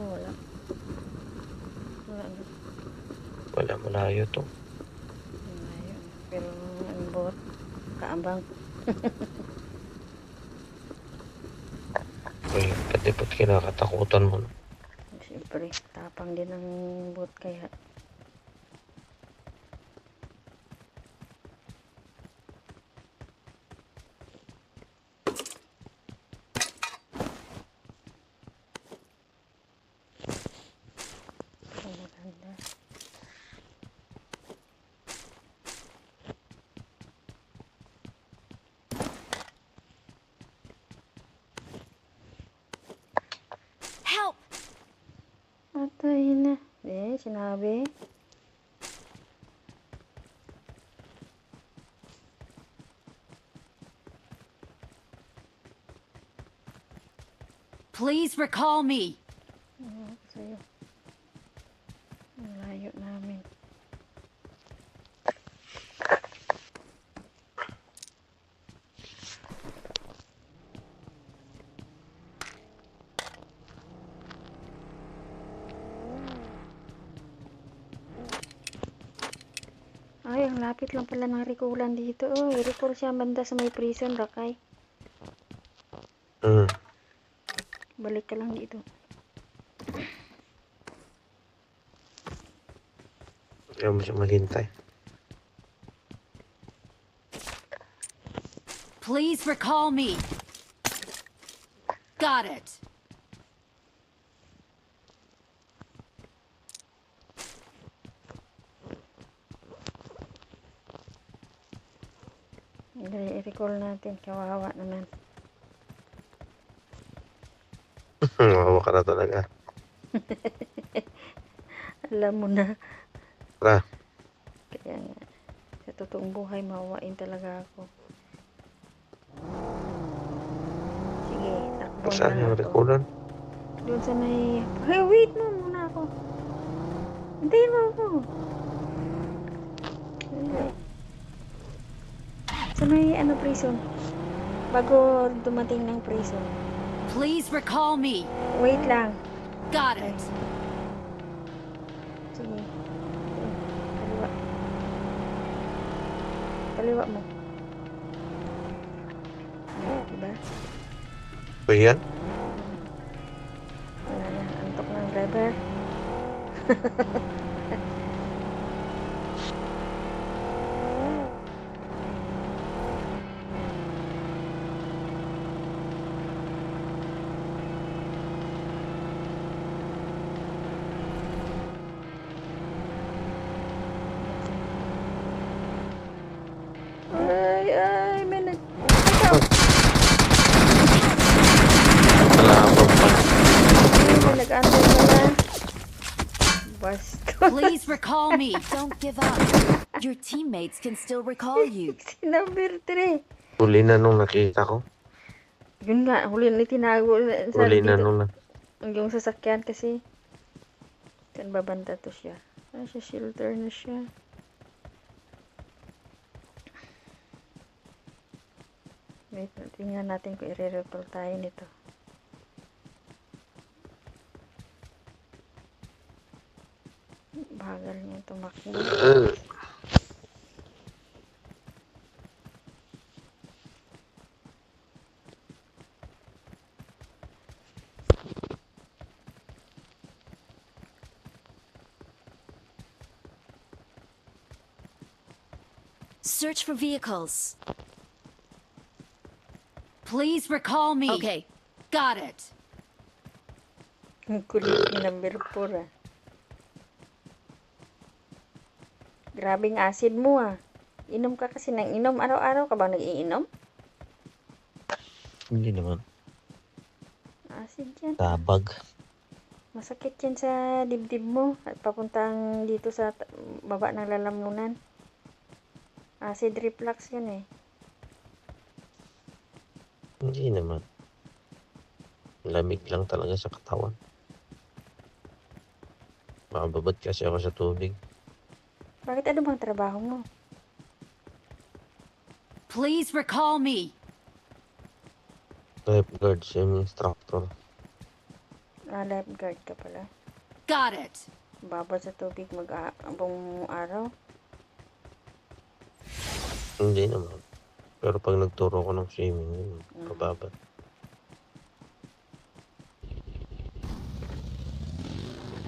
Wala. Wala na. Wala, malayo to. Malayo. Pero ang bot, kaambang. Uy, pati ba't kinakatakutan mo? Siyempre, tapang din ang bot kaya. Maganda. Help! Patay na. Sinabi. Please recall me. Sa'yo. Ang layo namin. Ay, ang lapit lang pala ng rikulan dito. Oh, i-recall siya banda sa may prison, Rakay. Balik ka lang dito. Ayaw mo siya maghintay. Please recall me. Got it. I-recall natin. Kawawa naman. Mawawa ka na talaga. Alam mo na. Tara. Kaya nga. Sa totoong buhay, mawawain talaga ako. Sige, takbo Saan na yung ako. rekulan? Doon sa may... Hey, wait mo muna ako. Hintayin mo ako. Sa may prison. Bago dumating ng prison. Please recall me. Wait lang. Got it. Sige. Kaliwa. Kaliwa mo. Diba? So yan? Wala na. Antok ng driver. Ay, may nag... Malabang pa. May nag-antay pala. Basto. Please recall me. Don't give up. Your teammates can still recall you. Si number 3. Huli na nung nakita ko. Yun nga, huli na tinago sa Huli na dito. nung Yung sasakyan kasi. Saan babanda to siya? Ah, sa shelter na siya. Wait, tingnan natin kung i-recall tayo nito. Bagal niya tumakbo. Search for vehicles. Please recall me. Okay. Got it. Ang kulit ni number 4 ah. Grabing acid mo ah. Inom ka kasi ng inom. Araw-araw ka ba nag-iinom? Hindi naman. Acid yan. Tabag. Masakit yan sa dibdib mo. At papuntang dito sa baba ng lalamunan. Acid reflux yan eh. Hindi naman. Lamig lang talaga sa katawan. Makababad kasi ako sa tubig. Bakit ano bang trabaho mo? Please recall me. Lifeguard, swimming instructor. Lifeguard ka pala. Got it. Babad sa tubig mag-abong araw. Hindi naman. Pero pag nagturo ko ng swimming, yun, kababa.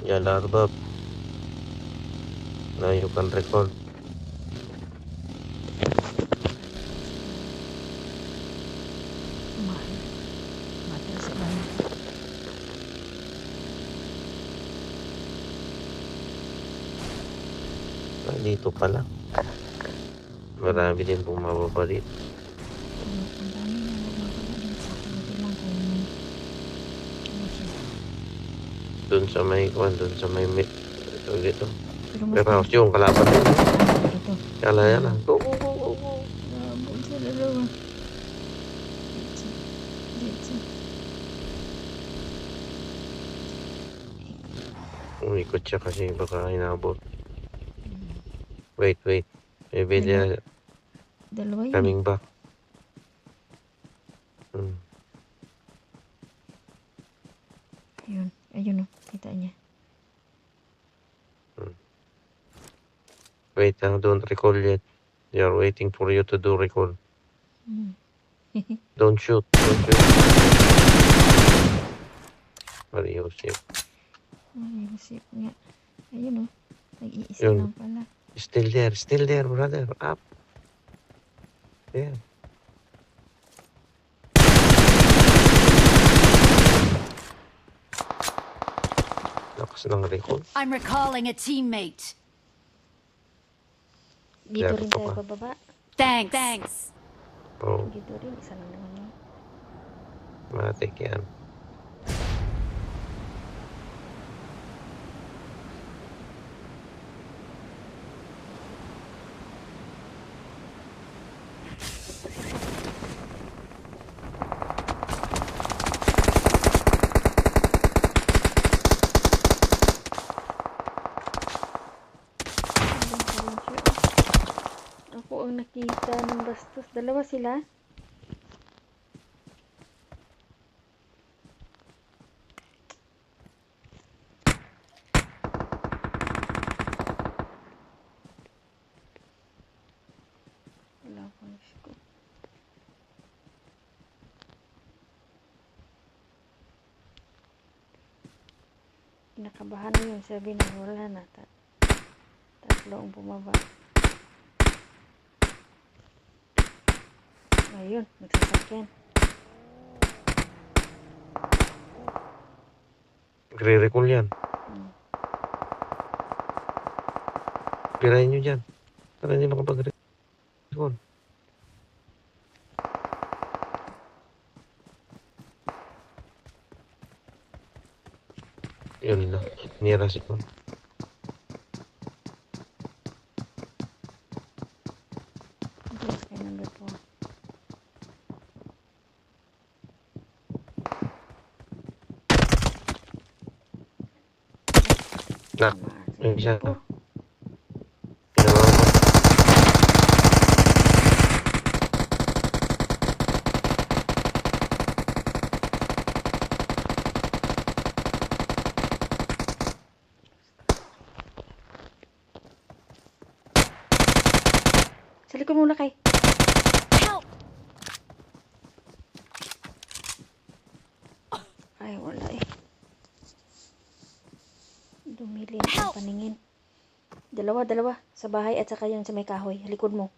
Yeah, Larbab. Now you can recall. Mata sa bahay. Dito pala. Marami din bumababa dito. Ang dami na nagmamahal din sa akin. Hindi lang kung ano siya. Doon sa may kwan, doon sa may ito dito. Pero mas Pero yung kalaban din. ito. Yala, yala. Go, go, go, go, go. Labog sa dalawa. Dito. Dito. Umikot siya kasi baka hinabot. Wait. Maybe they're Dalawa yun. coming back. Ayun o. Kita niya. Wait, don't recall yet. They are waiting for you to do recall. Don't shoot. Mario, safe. Ayusip nga. Ayun o. Nag-iisa Yun. lang pala. Still there, brother. Up. There. Lakas ng recall. I'm recalling a teammate. Dito Kaya rin ito tayo ka. bababa. Thanks. Oh, Dito rin. Isa lang naman yun. matik yan. Ako ang nakita ng bastos. Dalawa sila. Wala akong scoop. Kinakabahan na yun. Sabi na wala na. Tatlo ang bumaba. Ayun, nagsasakyan. Nagre-recall yan. Pirahin nyo dyan. Para hindi makapag-recall. Yun na. Nira si Kon. Yes, kay number 4. Na. Tamaan Yung isa. po. Ginawa ko. Sa likod muna kay. Help! Ay, wala eh. Dumilin ang paningin. Dalawa. Sa bahay at saka yun sa may kahoy. Likod mo.